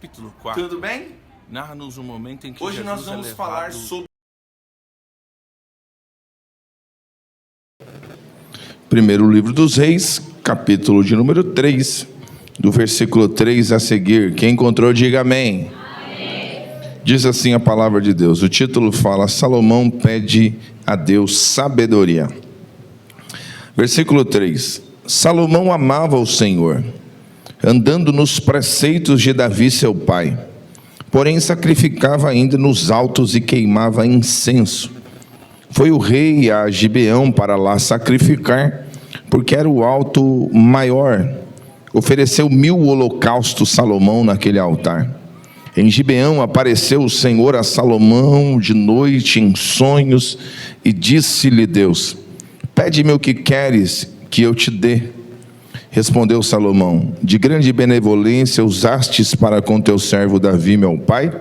Capítulo 4. Tudo bem? Narra-nos um momento em que Hoje Jesus nós vamos é levado... falar sobre 1º livro dos Reis, capítulo de número 3, do versículo 3 a seguir. Quem encontrou, diga amém. Amém. Diz assim a palavra de Deus. O título fala: Salomão pede a Deus sabedoria. Versículo 3. Salomão amava o Senhor, andando nos preceitos de Davi seu pai. Porém sacrificava ainda nos altos e queimava incenso. Foi o rei a Gibeão para lá sacrificar, porque era o alto maior. Ofereceu 1000 holocaustos Salomão naquele altar. Em Gibeão apareceu o Senhor a Salomão de noite em sonhos, e disse-lhe Deus: pede-me o que queres que eu te dê. Respondeu Salomão: de grande benevolência usastes para com teu servo Davi meu pai,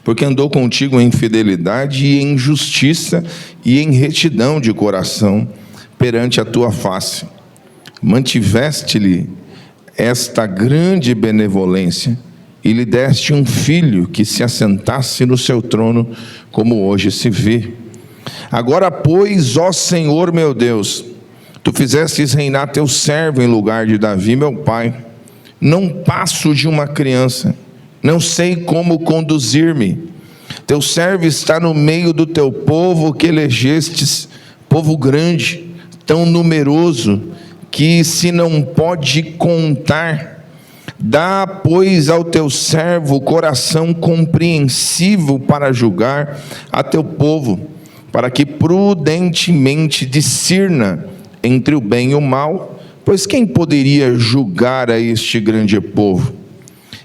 porque andou contigo em fidelidade e em justiça e em retidão de coração perante a tua face. Mantiveste-lhe esta grande benevolência e lhe deste um filho que se assentasse no seu trono, como hoje se vê. Agora, pois, ó Senhor meu Deus, tu fizestes reinar teu servo em lugar de Davi meu pai. Não passo de uma criança, não sei como conduzir-me. Teu servo está no meio do teu povo que elegestes, povo grande, tão numeroso, que se não pode contar. Dá, pois, ao teu servo coração compreensivo para julgar a teu povo, para que prudentemente discirna entre o bem e o mal, pois quem poderia julgar a este grande povo?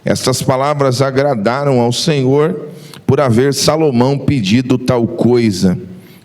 Estas palavras agradaram ao Senhor, por haver Salomão pedido tal coisa.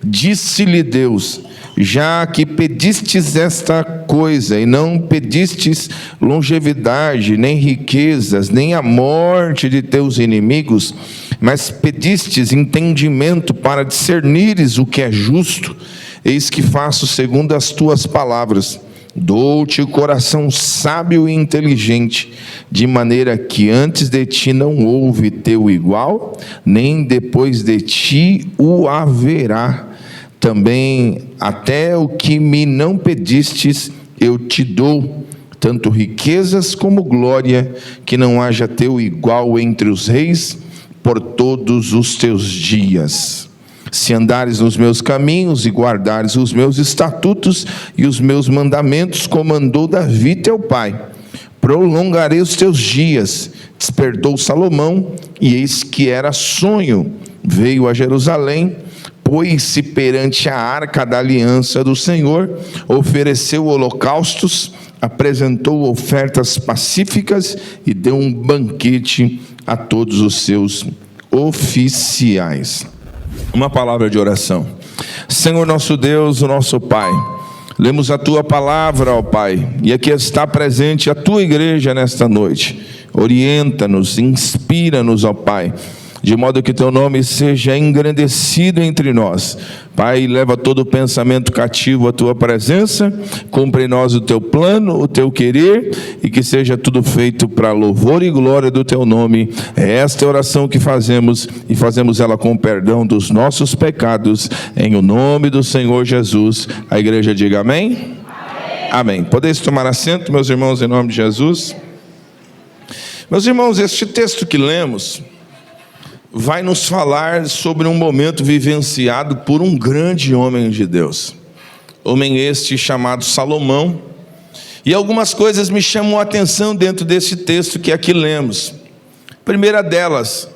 Disse-lhe Deus: já que pedistes esta coisa, e não pedistes longevidade, nem riquezas, nem a morte de teus inimigos, mas pedistes entendimento para discernires o que é justo, eis que faço segundo as tuas palavras. Dou-te o coração sábio e inteligente, de maneira que antes de ti não houve teu igual, nem depois de ti o haverá. Também até o que me não pedistes eu te dou, tanto riquezas como glória, que não haja teu igual entre os reis por todos os teus dias. Se andares nos meus caminhos e guardares os meus estatutos e os meus mandamentos, como mandou Davi teu pai, prolongarei os teus dias. Despertou Salomão, e eis que era sonho. Veio a Jerusalém, pôs-se perante a arca da aliança do Senhor, ofereceu holocaustos, apresentou ofertas pacíficas e deu um banquete a todos os seus oficiais. Uma palavra de oração. Senhor nosso Deus, o nosso Pai, lemos a Tua palavra, ó Pai, e aqui está presente a Tua igreja nesta noite. Orienta-nos, inspira-nos, ó Pai, de modo que Teu nome seja engrandecido entre nós. Pai, leva todo o pensamento cativo à Tua presença, cumpre em nós o Teu plano, o Teu querer, e que seja tudo feito para louvor e glória do Teu nome. É esta oração que fazemos, e fazemos ela com perdão dos nossos pecados, em o nome do Senhor Jesus. A igreja diga amém? Amém. Amém. Podeis tomar assento, meus irmãos, em nome de Jesus. Meus irmãos, este texto que lemos vai nos falar sobre um momento vivenciado por um grande homem de Deus. Homem este chamado Salomão. E algumas coisas me chamam a atenção dentro desse texto que aqui lemos. A primeira delas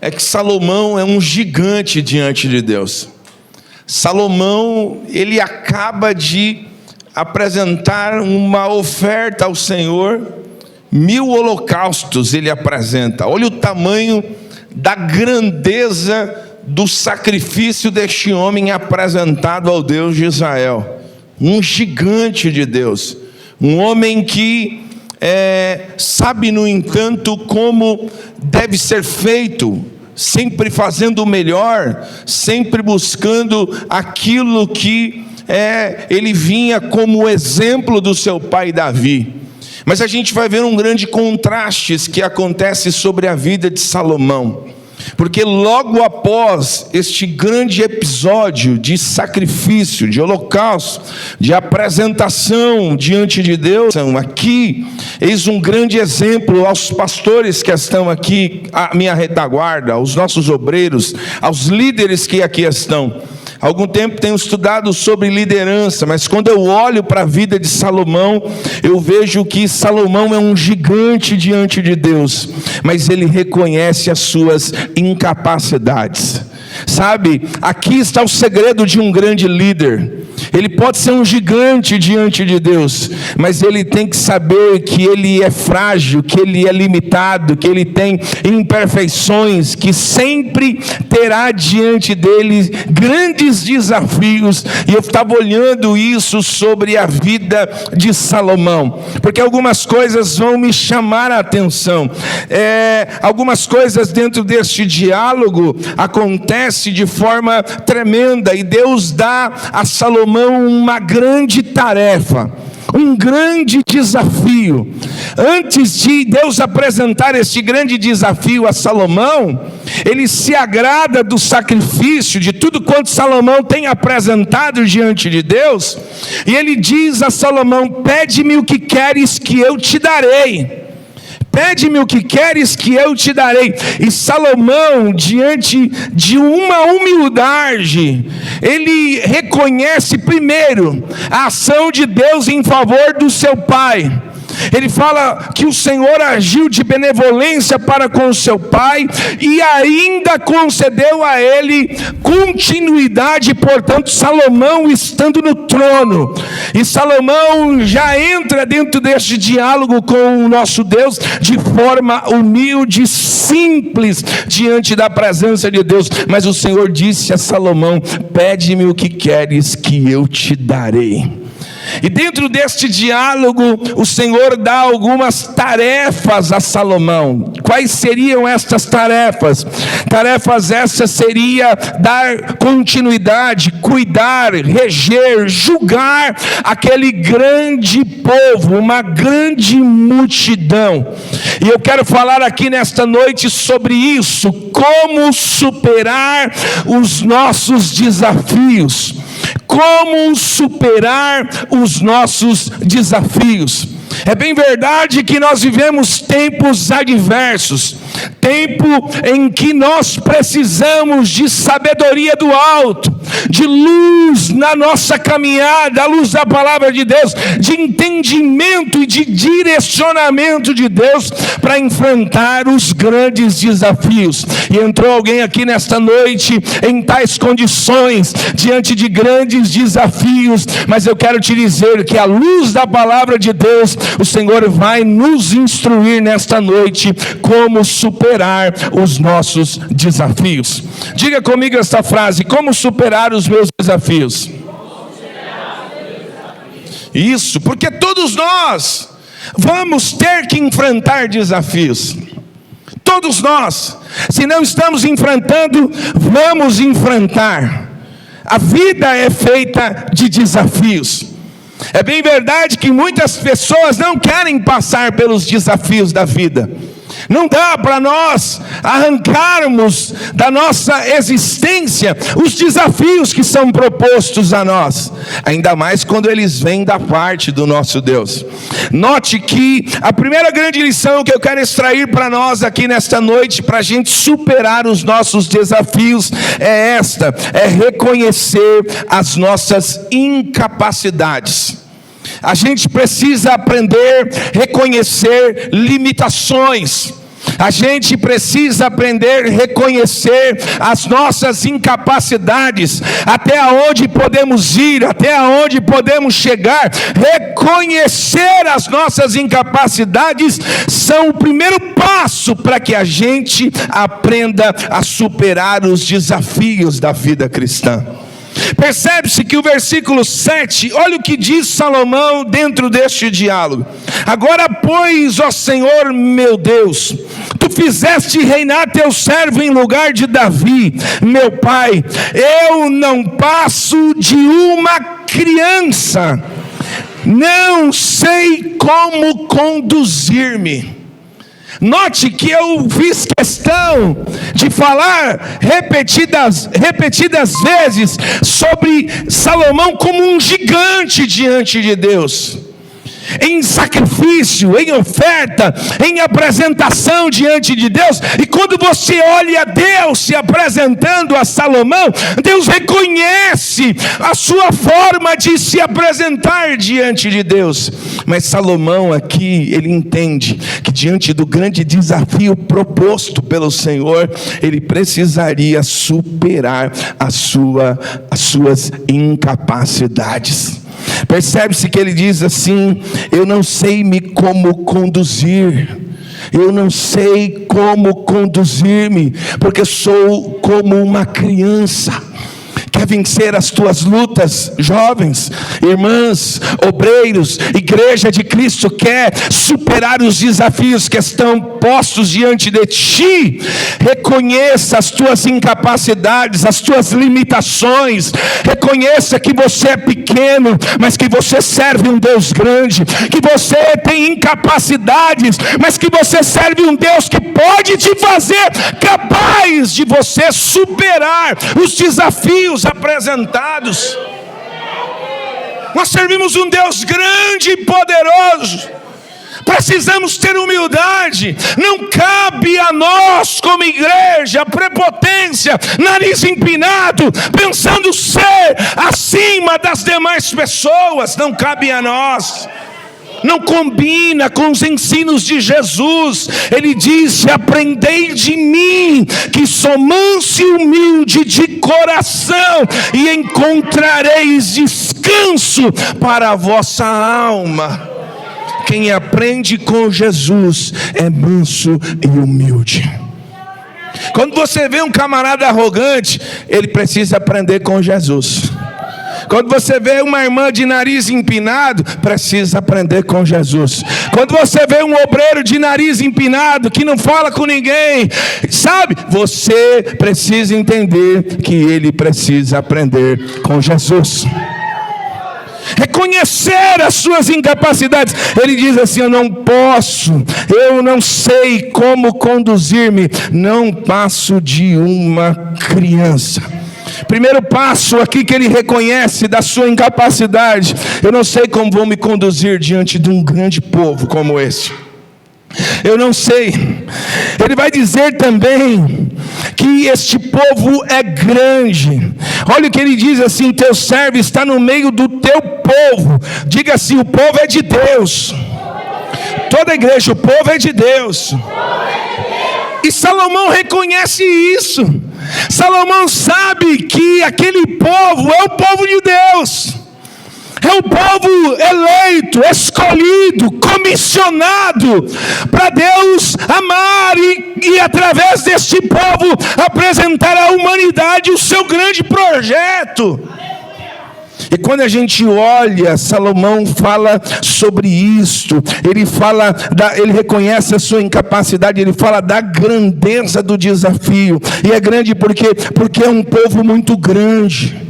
é que Salomão é um gigante diante de Deus. Salomão, ele acaba de apresentar uma oferta ao Senhor. 1000 holocaustos ele apresenta. Olha o tamanho da grandeza do sacrifício deste homem apresentado ao Deus de Israel. Um gigante de Deus, um homem que sabe, no entanto, como deve ser feito, sempre fazendo o melhor, sempre buscando aquilo que ele vinha como exemplo do seu pai Davi. Mas a gente vai ver um grande contraste que acontece sobre a vida de Salomão. Porque logo após este grande episódio de sacrifício, de holocausto, de apresentação diante de Deus, aqui, eis um grande exemplo aos pastores que estão aqui, à minha retaguarda, aos nossos obreiros, aos líderes que aqui estão. Há algum tempo tenho estudado sobre liderança, mas quando eu olho para a vida de Salomão, eu vejo que Salomão é um gigante diante de Deus, mas ele reconhece as suas incapacidades. Sabe, aqui está o segredo de um grande líder. Ele pode ser um gigante diante de Deus, mas ele tem que saber que ele é frágil, que ele é limitado, que ele tem imperfeições, que sempre terá diante dele grandes desafios. E eu estava olhando isso sobre a vida de Salomão, porque algumas coisas vão me chamar a atenção. Algumas coisas dentro deste diálogo acontecem de forma tremenda, e Deus dá a Salomão uma grande tarefa, um grande desafio. Antes de Deus apresentar este grande desafio a Salomão, ele se agrada do sacrifício, de tudo quanto Salomão tem apresentado diante de Deus, e ele diz a Salomão: pede-me o que queres que eu te darei. Pede-me o que queres que eu te darei. E Salomão, diante de uma humildade, ele reconhece primeiro a ação de Deus em favor do seu pai. Ele fala que o Senhor agiu de benevolência para com o seu pai e ainda concedeu a ele continuidade. Portanto, Salomão estando no trono, e Salomão já entra dentro deste diálogo com o nosso Deus de forma humilde, simples, diante da presença de Deus. Mas o Senhor disse a Salomão: pede-me o que queres que eu te darei. E dentro deste diálogo, o Senhor dá algumas tarefas a Salomão. Quais seriam estas tarefas? Tarefas essas seria dar continuidade, cuidar, reger, julgar aquele grande povo, uma grande multidão. E eu quero falar aqui nesta noite sobre isso, como superar os nossos desafios. Como superar os nossos desafios. É bem verdade que nós vivemos tempos adversos, tempo em que nós precisamos de sabedoria do alto, de luz na nossa caminhada, a luz da palavra de Deus, de entendimento e de direcionamento de Deus para enfrentar os grandes desafios. E entrou alguém aqui nesta noite em tais condições, diante de grandes desafios, mas eu quero te dizer que a luz da palavra de Deus, o Senhor vai nos instruir nesta noite como superar os nossos desafios. Diga comigo esta frase: como superar os meus desafios? Isso, porque todos nós vamos ter que enfrentar desafios. Todos nós, se não estamos enfrentando, vamos enfrentar. A vida é feita de desafios. É bem verdade que muitas pessoas não querem passar pelos desafios da vida. Não dá para nós arrancarmos da nossa existência os desafios que são propostos a nós, ainda mais quando eles vêm da parte do nosso Deus. Note que a primeira grande lição que eu quero extrair para nós aqui nesta noite, para a gente superar os nossos desafios, é esta: é reconhecer as nossas incapacidades. A gente precisa aprender a reconhecer limitações. A gente precisa aprender a reconhecer as nossas incapacidades, até onde podemos ir, até onde podemos chegar. Reconhecer as nossas incapacidades são o primeiro passo para que a gente aprenda a superar os desafios da vida cristã. Percebe-se que o versículo 7, olha o que diz Salomão dentro deste diálogo: agora pois, ó Senhor meu Deus, tu fizeste reinar teu servo em lugar de Davi, meu pai. Eu não passo de uma criança. não sei como conduzir-me. Note que eu fiz questão de falar repetidas vezes sobre Salomão como um gigante diante de Deus, em sacrifício, em oferta, em apresentação diante de Deus. E quando você olha Deus se apresentando a Salomão, Deus reconhece a sua forma de se apresentar diante de Deus. Mas Salomão aqui, ele entende que diante do grande desafio proposto pelo Senhor, ele precisaria superar as suas incapacidades. Percebe-se que ele diz assim: eu não sei me como conduzir, eu não sei como conduzir-me, porque sou como uma criança. Quer vencer as tuas lutas, jovens, irmãs, obreiros, igreja de Cristo, quer superar os desafios que estão postos diante de ti? Reconheça as tuas incapacidades, as tuas limitações. Reconheça que você é pequeno, mas que você serve um Deus grande, que você tem incapacidades, mas que você serve um Deus que pode te fazer capaz de você superar os desafios apresentados. Nós servimos um Deus grande e poderoso. Precisamos ter humildade. Não cabe a nós como igreja prepotência, nariz empinado, pensando ser acima das demais pessoas. Não cabe a nós. Não combina com os ensinos de Jesus. Ele disse: aprendei de mim, que sou manso e humilde de coração, e encontrareis descanso para a vossa alma. Quem aprende com Jesus é manso e humilde. Quando você vê um camarada arrogante, ele precisa aprender com Jesus. Quando você vê uma irmã de nariz empinado, precisa aprender com Jesus. Quando você vê um obreiro de nariz empinado, que não fala com ninguém, sabe? Você precisa entender que ele precisa aprender com Jesus. Reconhecer as suas incapacidades. Ele diz assim: eu não posso, eu não sei como conduzir-me, não passo de uma criança. Primeiro passo aqui que ele reconhece da sua incapacidade: eu não sei como vou me conduzir diante de um grande povo como esse. Eu não sei. Ele vai dizer também que este povo é grande. Olha o que ele diz assim: teu servo está no meio do teu povo. Diga assim: o povo é de Deus. Toda a igreja, o povo é de Deus. E Salomão reconhece isso. Salomão sabe que aquele povo é o povo de Deus. É o povo eleito, escolhido, comissionado para Deus amar e através deste povo apresentar à humanidade o seu grande projeto. E quando a gente olha, Salomão fala sobre isto. Ele reconhece a sua incapacidade. Ele fala da grandeza do desafio. E é grande porque é um povo muito grande.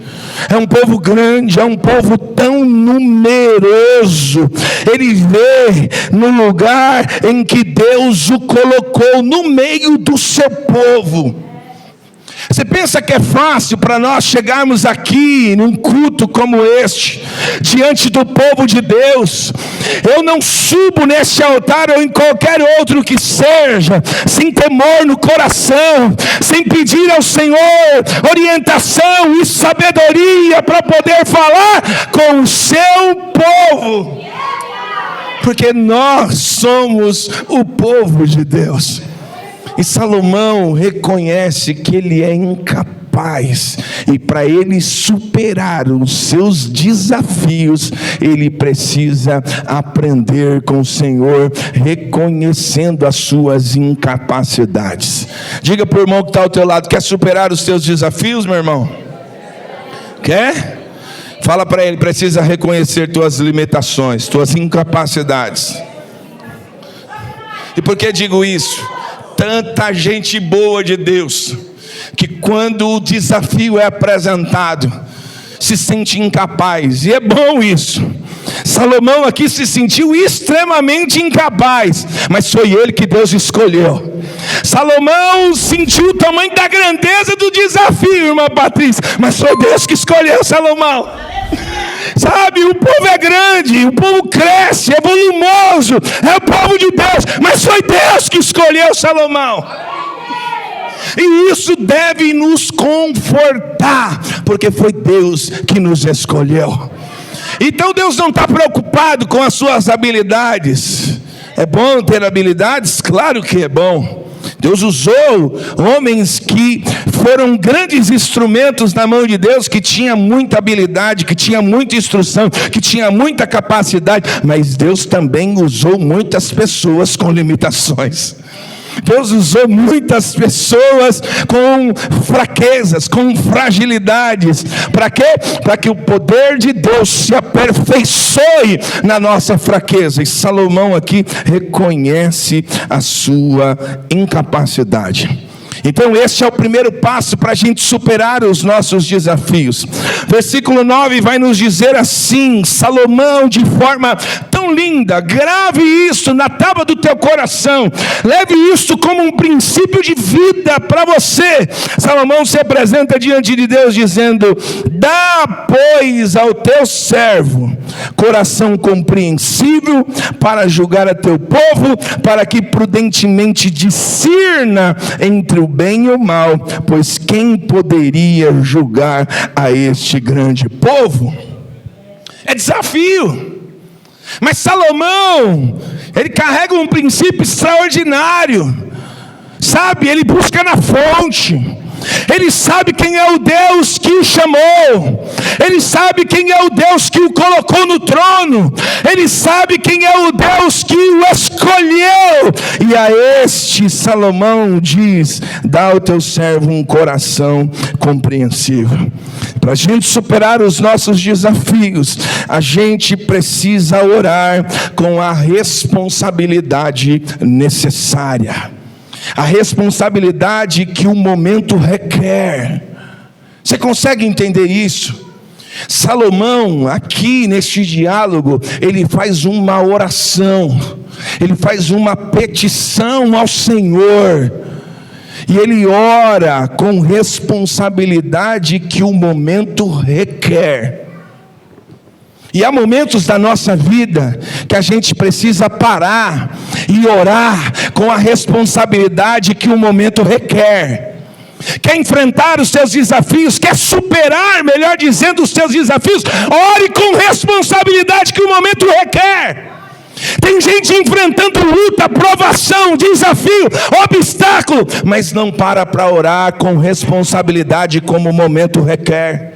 É um povo grande, é um povo tão numeroso. Ele vê no lugar em que Deus o colocou, no meio do seu povo. Você pensa que é fácil para nós chegarmos aqui num culto como este, diante do povo de Deus? Eu não subo nesse altar ou em qualquer outro que seja, sem temor no coração, sem pedir ao Senhor orientação e sabedoria para poder falar com o seu povo, porque nós somos o povo de Deus. E Salomão reconhece que ele é incapaz, e para ele superar os seus desafios, ele precisa aprender com o Senhor, reconhecendo as suas incapacidades. Diga para o irmão que está ao teu lado: quer superar os seus desafios, meu irmão? Quer? Fala para ele: precisa reconhecer tuas limitações, tuas incapacidades. E por que digo isso? Tanta gente boa de Deus, que quando o desafio é apresentado, se sente incapaz. E é bom isso. Salomão aqui se sentiu extremamente incapaz, mas foi ele que Deus escolheu. Salomão sentiu o tamanho da grandeza do desafio, irmã Patrícia, mas foi Deus que escolheu Salomão. Sabe, o povo é grande, o povo cresce, é volumoso, é o povo de Deus, mas foi Deus que escolheu Salomão. E isso deve nos confortar, porque foi Deus que nos escolheu. Então Deus não está preocupado com as suas habilidades. É bom ter habilidades? Claro que é bom. Deus usou homens que foram grandes instrumentos na mão de Deus, que tinham muita habilidade, que tinham muita instrução, que tinham muita capacidade, mas Deus também usou muitas pessoas com limitações. Deus usou muitas pessoas com fraquezas, com fragilidades. Para quê? Para que o poder de Deus se aperfeiçoe na nossa fraqueza. E Salomão aqui reconhece a sua incapacidade. Então esse é o primeiro passo para a gente superar os nossos desafios. Versículo 9 vai nos dizer assim: Salomão, de forma tão linda, grave isso na tábua do teu coração, leve isso como um princípio de vida para você. Salomão se apresenta diante de Deus dizendo: dá, pois, ao teu servo coração compreensível para julgar a teu povo, para que prudentemente discirna entre o bem e o mal, pois quem poderia julgar a este grande povo? É desafio. Mas Salomão, ele carrega um princípio extraordinário. Sabe, ele busca na fonte. Ele sabe quem é o Deus que o chamou. Ele sabe quem é o Deus que o colocou no trono. Ele sabe quem é o Deus que o escolheu. E a este Salomão diz: dá ao teu servo um coração compreensível. Para a gente superar os nossos desafios, a gente precisa orar com a responsabilidade necessária. A responsabilidade que o momento requer. Você consegue entender isso? Salomão, aqui neste diálogo, ele faz uma oração, ele faz uma petição ao Senhor, e ele ora com responsabilidade que o momento requer. E há momentos da nossa vida que a gente precisa parar e orar com a responsabilidade que o momento requer. Quer enfrentar os seus desafios, quer superar, melhor dizendo, os seus desafios, ore com responsabilidade que o momento requer. Tem gente enfrentando luta, provação, desafio, obstáculo, mas não para orar com responsabilidade como o momento requer.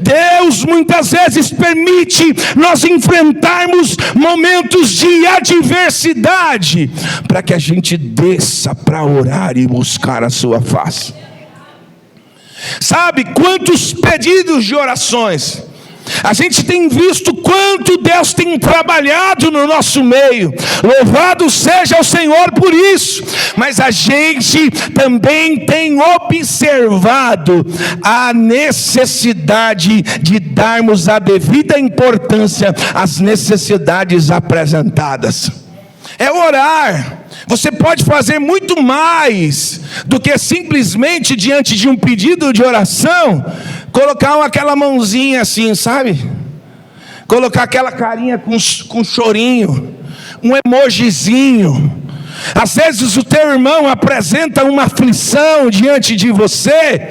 Deus muitas vezes permite nós enfrentarmos momentos de adversidade, para que a gente desça para orar e buscar a sua face. Sabe quantos pedidos de orações a gente tem visto, quanto Deus tem trabalhado no nosso meio. Louvado seja o Senhor por isso. Mas a gente também tem observado a necessidade de darmos a devida importância às necessidades apresentadas. É orar. Você pode fazer muito mais do que simplesmente, diante de um pedido de oração, colocar aquela mãozinha assim, sabe? Colocar aquela carinha com chorinho, um emojizinho. Às vezes o teu irmão apresenta uma aflição diante de você,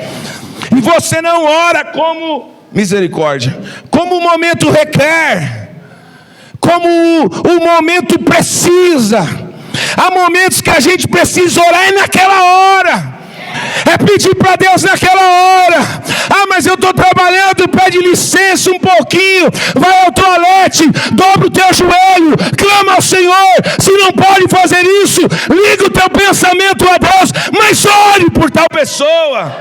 e você não ora como misericórdia, como o momento requer, como o momento precisa. Há momentos que a gente precisa orar, e naquela hora é pedir para Deus naquela hora. Ah, mas eu estou trabalhando, pede licença um pouquinho, vai ao toalete, dobra o teu joelho, clama ao Senhor. Se não pode fazer isso, liga o teu pensamento a Deus, mas ore por tal pessoa.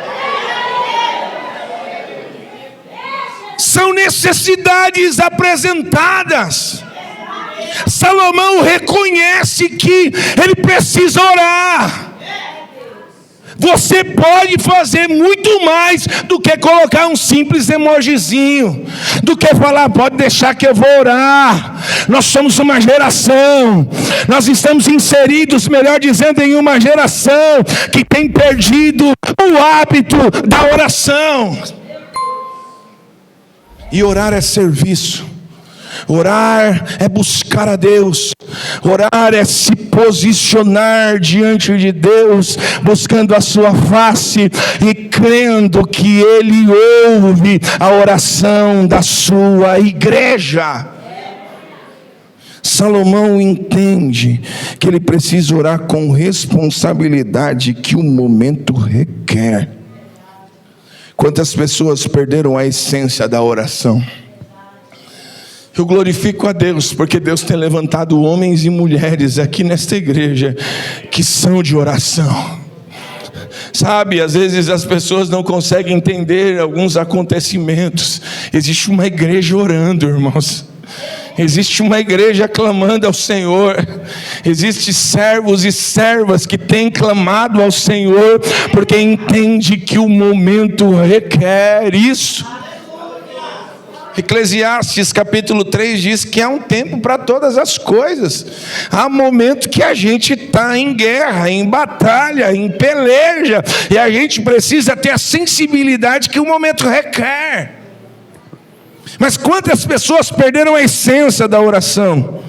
São necessidades apresentadas. Salomão reconhece que ele precisa orar. Você pode fazer muito mais do que colocar um simples emojizinho, do que falar, pode deixar que eu vou orar. Nós somos uma geração, nós estamos inseridos, melhor dizendo, em uma geração que tem perdido o hábito da oração. E orar é serviço. Orar é buscar a Deus. Orar é se posicionar diante de Deus, buscando a sua face e crendo que Ele ouve a oração da sua igreja. Salomão entende que ele precisa orar com responsabilidade que o momento requer. Quantas pessoas perderam a essência da oração? Eu glorifico a Deus, porque Deus tem levantado homens e mulheres aqui nesta igreja que são de oração. Sabe, às vezes as pessoas não conseguem entender alguns acontecimentos. Existe uma igreja orando, irmãos. Existe uma igreja clamando ao Senhor. Existem servos e servas que têm clamado ao Senhor, porque entende que o momento requer isso. Eclesiastes capítulo 3 diz que há um tempo para todas as coisas. Há momento que a gente está em guerra, em batalha, em peleja, e a gente precisa ter a sensibilidade que o momento requer. Mas quantas pessoas perderam a essência da oração?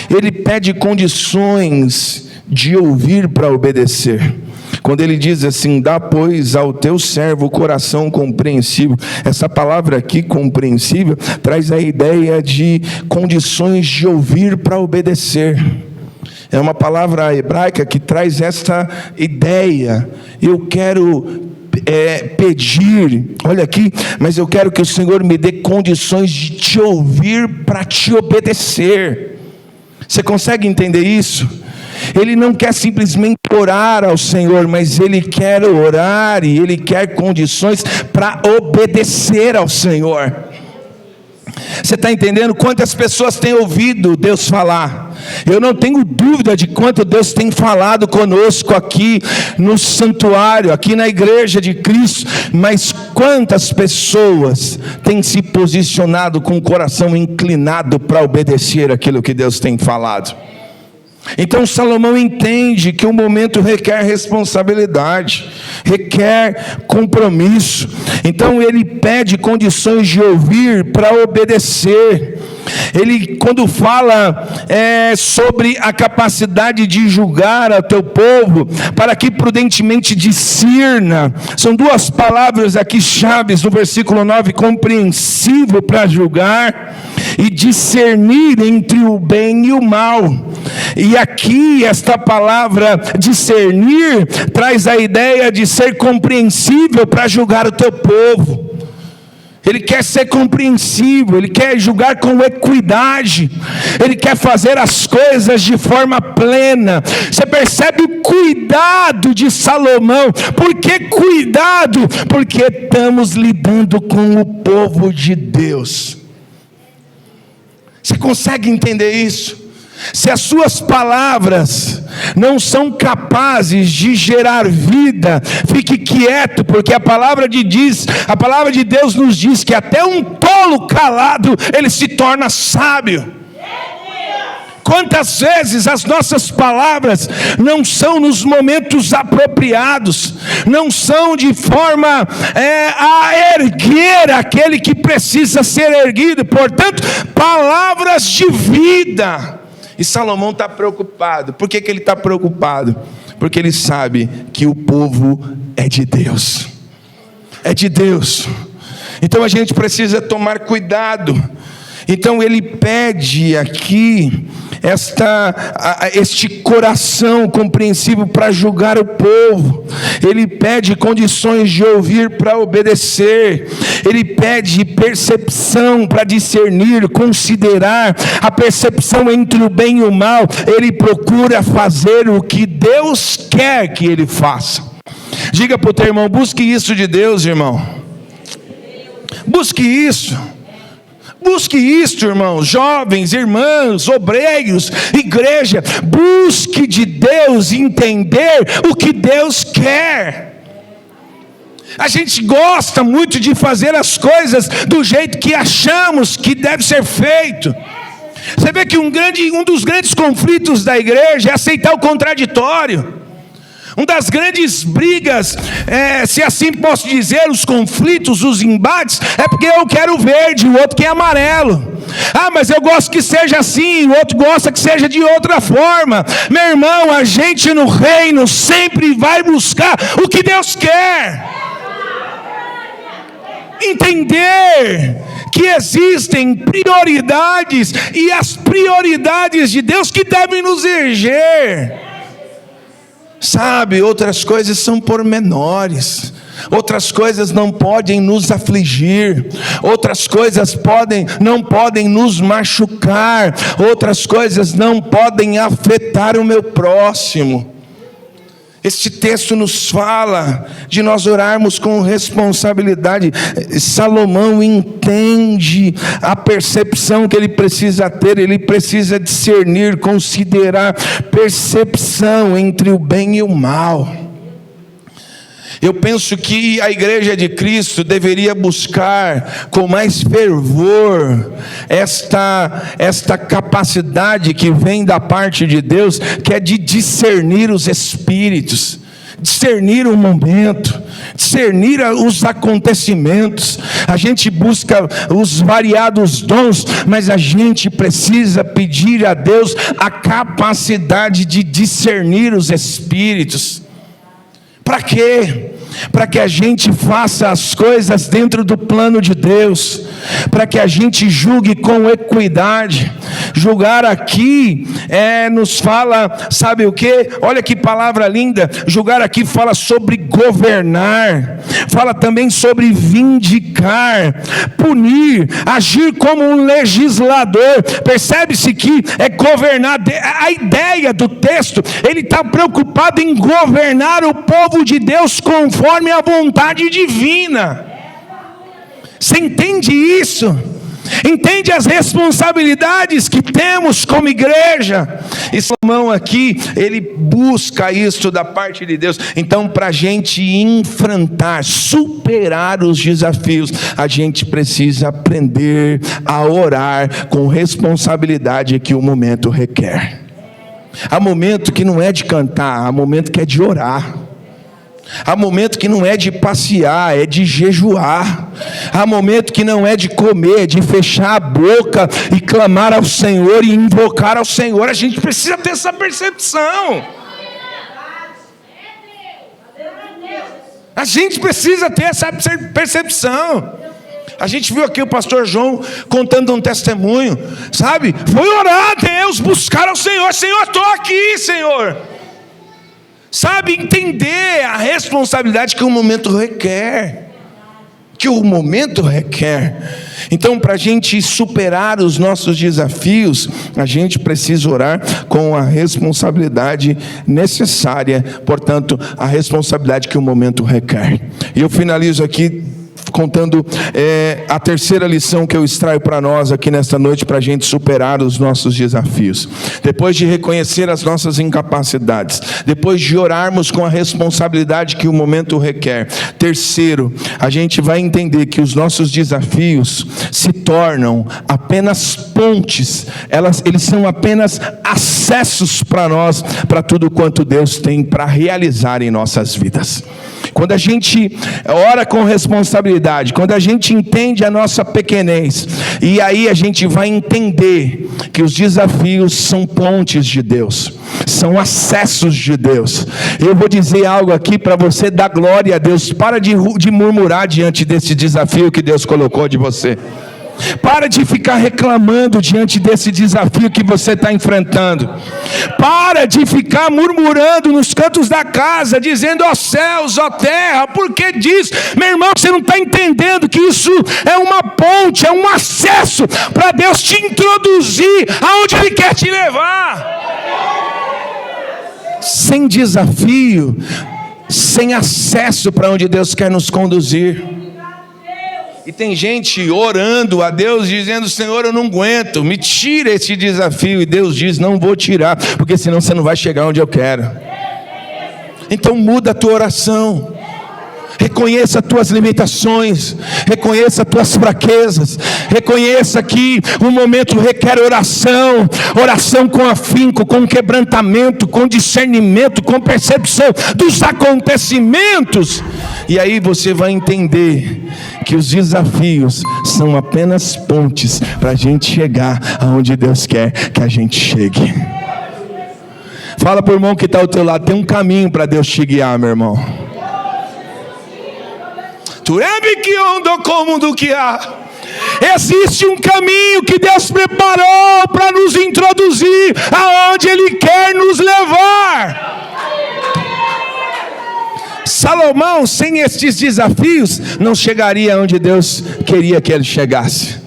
Ele pede condições de ouvir para obedecer. Quando ele diz assim, dá pois ao teu servo o coração compreensível. Essa palavra aqui, compreensível, traz a ideia de condições de ouvir para obedecer. É uma palavra hebraica que traz esta ideia. Eu quero pedir, olha aqui, mas eu quero que o Senhor me dê condições de te ouvir para te obedecer. Você consegue entender isso? Ele não quer simplesmente orar ao Senhor, mas ele quer orar e ele quer condições para obedecer ao Senhor. Você está entendendo? Quantas pessoas têm ouvido Deus falar? Eu não tenho dúvida de quanto Deus tem falado conosco aqui no santuário, aqui na igreja de Cristo, mas quantas pessoas têm se posicionado com o coração inclinado para obedecer aquilo que Deus tem falado? Então Salomão entende que o momento requer responsabilidade, requer compromisso. Então ele pede condições de ouvir para obedecer. Ele, quando fala sobre a capacidade de julgar ao teu povo, para que prudentemente discirna, são duas palavras aqui chaves no versículo 9, compreensível para julgar e discernir entre o bem e o mal. E aqui esta palavra discernir traz a ideia de ser compreensível para julgar o teu povo. Ele quer ser compreensível, ele quer julgar com equidade, ele quer fazer as coisas de forma plena. Você percebe o cuidado de Salomão? Por que cuidado? Porque estamos lidando com o povo de Deus. Você consegue entender isso? Se as suas palavras não são capazes de gerar vida, fique quieto, porque a palavra de Deus nos diz que até um tolo calado, ele se torna sábio. Quantas vezes as nossas palavras não são nos momentos apropriados, não são de forma a erguer aquele que precisa ser erguido, portanto, palavras de vida. E Salomão está preocupado. Por que ele está preocupado? Porque ele sabe que o povo é de Deus. É de Deus. Então a gente precisa tomar cuidado. Então ele pede aqui este coração compreensível para julgar o povo. Ele pede condições de ouvir para obedecer. Ele pede percepção para discernir, considerar a percepção entre o bem e o mal. Ele procura fazer o que Deus quer que ele faça. Diga para o teu irmão, busque isso de Deus, irmão. Busque isso. Busque isto, irmãos, jovens, irmãos, obreiros, igreja. Busque de Deus entender o que Deus quer. A gente gosta muito de fazer as coisas do jeito que achamos que deve ser feito. Você vê que um dos grandes conflitos da igreja é aceitar o contraditório. Uma das grandes brigas, se assim posso dizer, os conflitos, os embates, é porque eu quero verde, o outro quer amarelo. Ah, mas eu gosto que seja assim, o outro gosta que seja de outra forma. Meu irmão, a gente no reino sempre vai buscar o que Deus quer. Entender que existem prioridades, e as prioridades de Deus que devem nos reger. Sabe, outras coisas são pormenores, outras coisas não podem nos afligir, outras coisas não podem nos machucar, outras coisas não podem afetar o meu próximo. Este texto nos fala de nós orarmos com responsabilidade. Salomão entende a percepção que ele precisa ter, ele precisa discernir, considerar percepção entre o bem e o mal. Eu penso que a igreja de Cristo deveria buscar com mais fervor esta capacidade que vem da parte de Deus, que é de discernir os espíritos, discernir o momento, discernir os acontecimentos. A gente busca os variados dons, mas a gente precisa pedir a Deus a capacidade de discernir os espíritos. Para quê? Para que a gente faça as coisas dentro do plano de Deus, para que a gente julgue com equidade. Julgar aqui nos fala, sabe o que? Olha que palavra linda. Julgar aqui fala sobre governar, fala também sobre vindicar, punir, agir como um legislador. Percebe-se que é governar. A ideia do texto, ele está preocupado em governar o povo de Deus conforme a vontade divina. Você entende isso? Entende as responsabilidades que temos como igreja? E Salomão aqui, ele busca isso da parte de Deus. Então, para a gente enfrentar, superar os desafios, a gente precisa aprender a orar com responsabilidade que o momento requer. Há momento que não é de cantar, há momento que é de orar. Há momento que não é de passear, é de jejuar. Há momento que não é de comer, é de fechar a boca e clamar ao Senhor e invocar ao Senhor. A gente precisa ter essa percepção. A gente precisa ter essa percepção. A gente viu aqui o pastor João contando um testemunho, sabe? Foi orar a Deus, buscar ao Senhor. Senhor, estou aqui, Senhor. Sabe, entender a responsabilidade que o momento requer. Então, para a gente superar os nossos desafios, a gente precisa orar com a responsabilidade necessária. Portanto, a responsabilidade que o momento requer. E eu finalizo aqui contando a terceira lição que eu extraio para nós aqui nesta noite, para a gente superar os nossos desafios. Depois de reconhecer as nossas incapacidades, depois de orarmos com a responsabilidade que o momento requer, terceiro, a gente vai entender que os nossos desafios se tornam apenas pontes, eles são apenas acessos para nós, para tudo quanto Deus tem para realizar em nossas vidas. Quando a gente ora com responsabilidade, quando a gente entende a nossa pequenez, e aí a gente vai entender que os desafios são pontes de Deus, são acessos de Deus. Eu vou dizer algo aqui para você dar glória a Deus. Para de murmurar diante desse desafio que Deus colocou de você. Para de ficar reclamando diante desse desafio que você está enfrentando. Para de ficar murmurando nos cantos da casa, dizendo: ó céus, ó terra, por que diz? Meu irmão, você não está entendendo que isso é uma ponte, é um acesso para Deus te introduzir aonde Ele quer te levar. Sem desafio, sem acesso para onde Deus quer nos conduzir. E tem gente orando a Deus, dizendo: Senhor, eu não aguento, me tira esse desafio. E Deus diz: não vou tirar, porque senão você não vai chegar onde eu quero. Então muda a tua oração, Reconheça as tuas limitações, reconheça as tuas fraquezas, reconheça que o momento requer oração, oração com afinco, com quebrantamento, com discernimento, com percepção dos acontecimentos. E aí você vai entender que os desafios são apenas pontes para a gente chegar aonde Deus quer que a gente chegue. Fala para o irmão que está ao teu lado, tem um caminho para Deus te guiar, meu irmão. Existe um caminho que Deus preparou para nos introduzir aonde Ele quer nos levar. Salomão, sem estes desafios, não chegaria onde Deus queria que ele chegasse.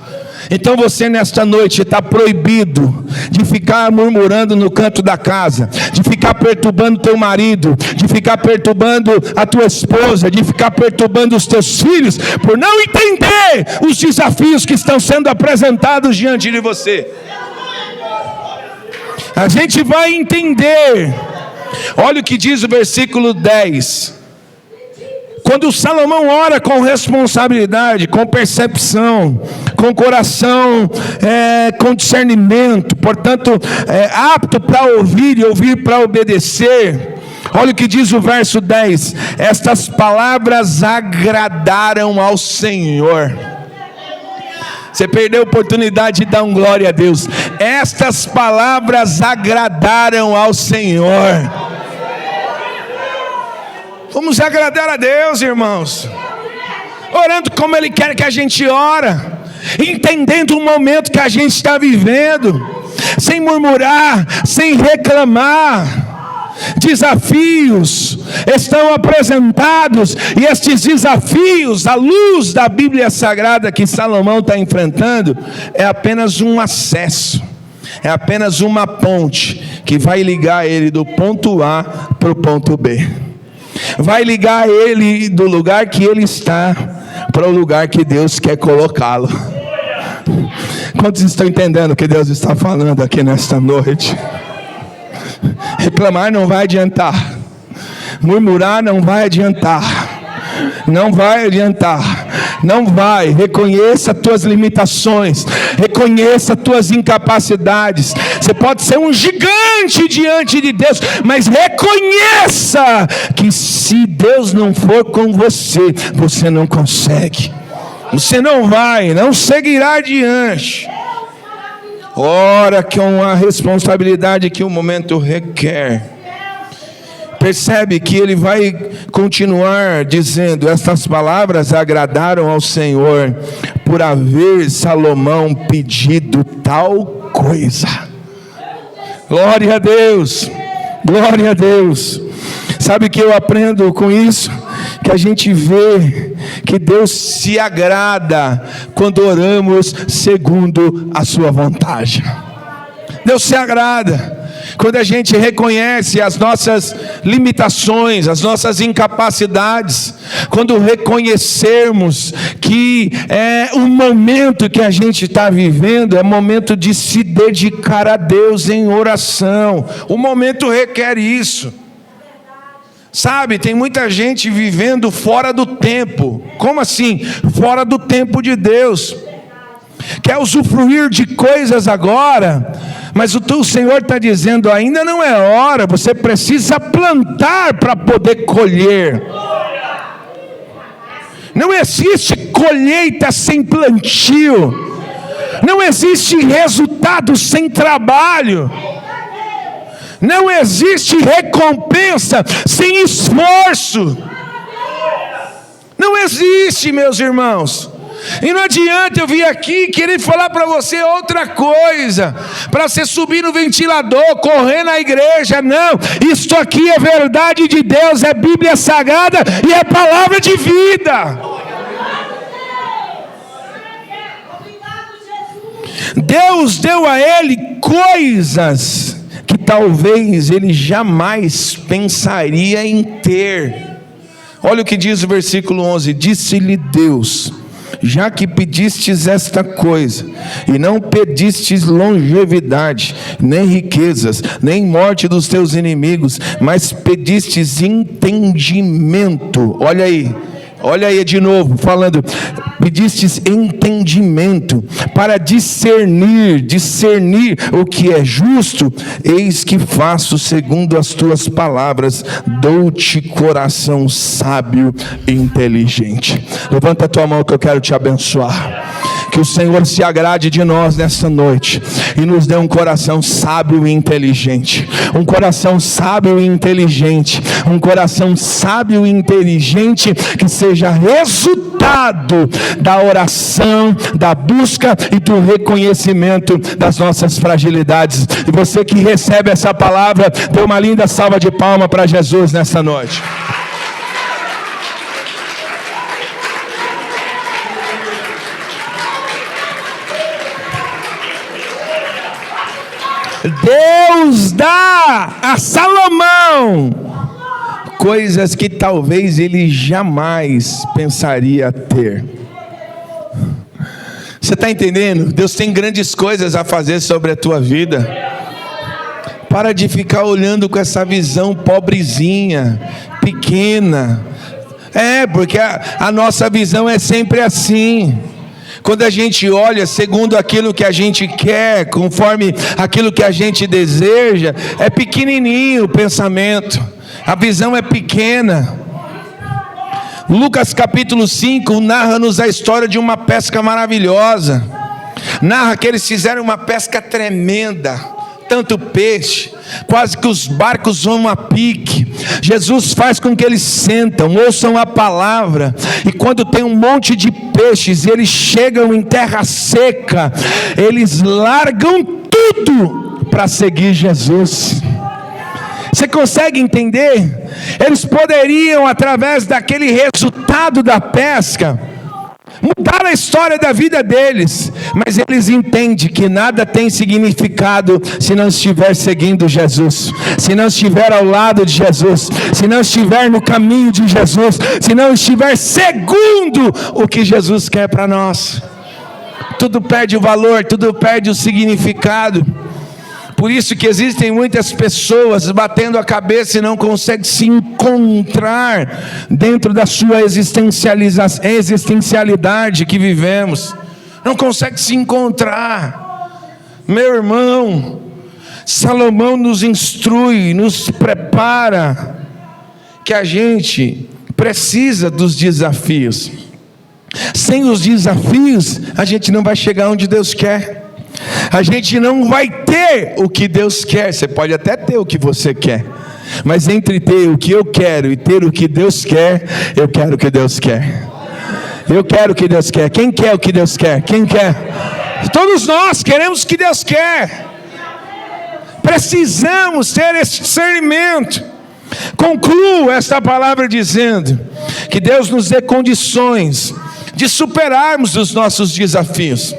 Então você nesta noite está proibido de ficar murmurando no canto da casa, de ficar perturbando teu marido, de ficar perturbando a tua esposa, de ficar perturbando os teus filhos, por não entender os desafios que estão sendo apresentados diante de você. A gente vai entender. Olha o que diz o versículo 10. Quando Salomão ora com responsabilidade, com percepção, com coração, com discernimento, portanto, apto para ouvir e ouvir para obedecer. Olha o que diz o verso 10: estas palavras agradaram ao Senhor. Você perdeu a oportunidade de dar um glória a Deus. Estas palavras agradaram ao Senhor. Vamos agradar a Deus, irmãos, orando como Ele quer que a gente ora, entendendo o momento que a gente está vivendo, sem murmurar, sem reclamar. Desafios estão apresentados, e estes desafios, à luz da Bíblia Sagrada que Salomão está enfrentando, é apenas um acesso, é apenas uma ponte que vai ligar ele do ponto A para o ponto B. Vai ligar ele do lugar que ele está para o lugar que Deus quer colocá-lo. Quantos estão entendendo o que Deus está falando aqui nesta noite? Reclamar não vai adiantar, murmurar não vai adiantar, não vai adiantar, não vai. Reconheça as tuas limitações, reconheça as tuas incapacidades. Você pode ser um gigante diante de Deus, mas reconheça que se Deus não for com você, você não consegue, você não vai, não seguirá adiante. Ora com a responsabilidade que o momento requer. Percebe que ele vai continuar dizendo: estas palavras agradaram ao Senhor, por haver Salomão pedido tal coisa. Glória a Deus, glória a Deus. Sabe o que eu aprendo com isso? Que a gente vê que Deus se agrada quando oramos segundo a sua vontade. Deus se agrada quando a gente reconhece as nossas limitações, as nossas incapacidades, quando reconhecermos que o momento que a gente está vivendo é momento de se dedicar a Deus em oração. O momento requer isso. Sabe, tem muita gente vivendo fora do tempo. Como assim? Fora do tempo de Deus. Quer usufruir de coisas agora, mas o Senhor está dizendo: ainda não é hora, você precisa plantar para poder colher. Não existe colheita sem plantio, não existe resultado sem trabalho, não existe recompensa sem esforço. Não existe, meus irmãos. E não adianta eu vir aqui querer falar para você outra coisa, para você subir no ventilador, correr na igreja. Não, isto aqui é verdade de Deus, é Bíblia Sagrada e é palavra de vida. Deus deu a ele coisas que talvez ele jamais pensaria em ter. Olha o que diz o versículo 11: disse-lhe Deus: já que pedistes esta coisa, e não pedistes longevidade, nem riquezas, nem morte dos teus inimigos, mas pedistes entendimento. Olha aí, Olha aí de novo, falando, pedistes entendimento para discernir o que é justo, eis que faço segundo as tuas palavras, dou-te coração sábio e inteligente. Levanta a tua mão que eu quero te abençoar. Que o Senhor se agrade de nós nessa noite e nos dê um coração sábio e inteligente. Um coração sábio e inteligente. Um coração sábio e inteligente que seja resultado da oração, da busca e do reconhecimento das nossas fragilidades. E você que recebe essa palavra, dê uma linda salva de palmas para Jesus nessa noite. Deus dá a Salomão coisas que talvez ele jamais pensaria ter. Você está entendendo? Deus tem grandes coisas a fazer sobre a tua vida. Para de ficar olhando com essa visão pobrezinha, pequena. Porque a nossa visão é sempre assim. Quando a gente olha segundo aquilo que a gente quer, conforme aquilo que a gente deseja, é pequenininho o pensamento, a visão é pequena. Lucas capítulo 5 narra-nos a história de uma pesca maravilhosa. Narra que eles fizeram uma pesca tremenda, tanto peixe, quase que os barcos vão a pique. Jesus faz com que eles sentam, ouçam a palavra, e quando tem um monte de peixes, eles chegam em terra seca, eles largam tudo para seguir Jesus. Você consegue entender? Eles poderiam, através daquele resultado da pesca, mudar a história da vida deles, mas eles entendem que nada tem significado se não estiver seguindo Jesus, se não estiver ao lado de Jesus, se não estiver no caminho de Jesus, se não estiver segundo o que Jesus quer para nós. Tudo perde o valor, tudo perde o significado. Por isso que existem muitas pessoas batendo a cabeça e não conseguem se encontrar dentro da sua existencialidade que vivemos. Não consegue se encontrar. Meu irmão, Salomão nos instrui, nos prepara, que a gente precisa dos desafios. Sem os desafios, a gente não vai chegar onde Deus quer. A gente não vai ter o que Deus quer. Você pode até ter o que você quer, mas entre ter o que eu quero e ter o que Deus quer, eu quero o que Deus quer. Eu quero o que Deus quer. Quem quer o que Deus quer? Quem quer? Todos nós queremos o que Deus quer. Precisamos ter esse discernimento. Concluo esta palavra dizendo que Deus nos dê condições de superarmos os nossos desafios,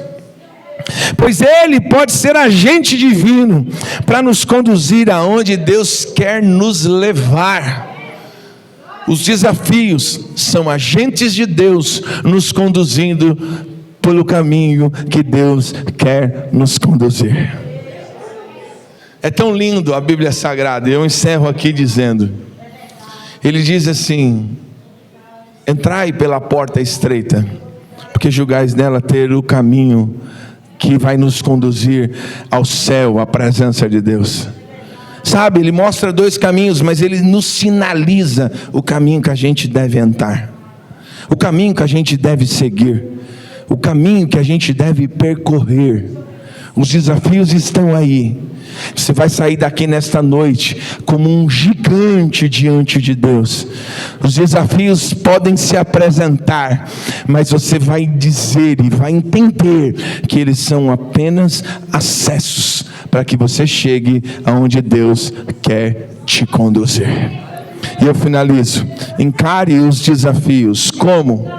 pois Ele pode ser agente divino para nos conduzir aonde Deus quer nos levar. Os desafios são agentes de Deus nos conduzindo pelo caminho que Deus quer nos conduzir. É tão lindo a Bíblia Sagrada. Eu encerro aqui dizendo, ele diz assim: entrai pela porta estreita, porque julgais nela ter o caminho que vai nos conduzir ao céu, à presença de Deus. Sabe, ele mostra dois caminhos, mas ele nos sinaliza o caminho que a gente deve entrar, o caminho que a gente deve seguir, o caminho que a gente deve percorrer. Os desafios estão aí. Você vai sair daqui nesta noite como um gigante diante de Deus. Os desafios podem se apresentar, mas você vai dizer e vai entender que eles são apenas acessos para que você chegue aonde Deus quer te conduzir. E eu finalizo: encare os desafios como?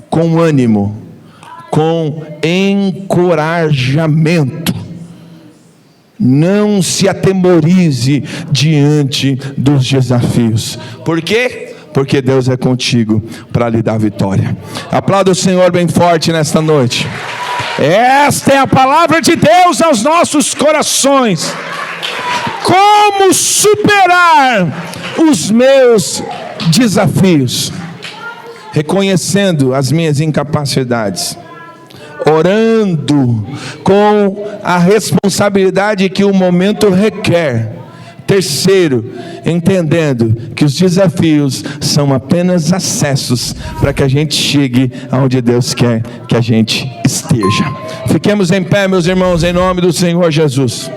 Com ânimo, com encorajamento. Não se atemorize diante dos desafios. Por quê? Porque Deus é contigo para lhe dar vitória. Aplauda o Senhor bem forte nesta noite. Esta é a palavra de Deus aos nossos corações. Como superar os meus desafios? reconhecendo as minhas incapacidades, orando com a responsabilidade que o momento requer. Terceiro, entendendo que os desafios são apenas acessos para que a gente chegue aonde Deus quer que a gente esteja. Fiquemos em pé, meus irmãos, em nome do Senhor Jesus.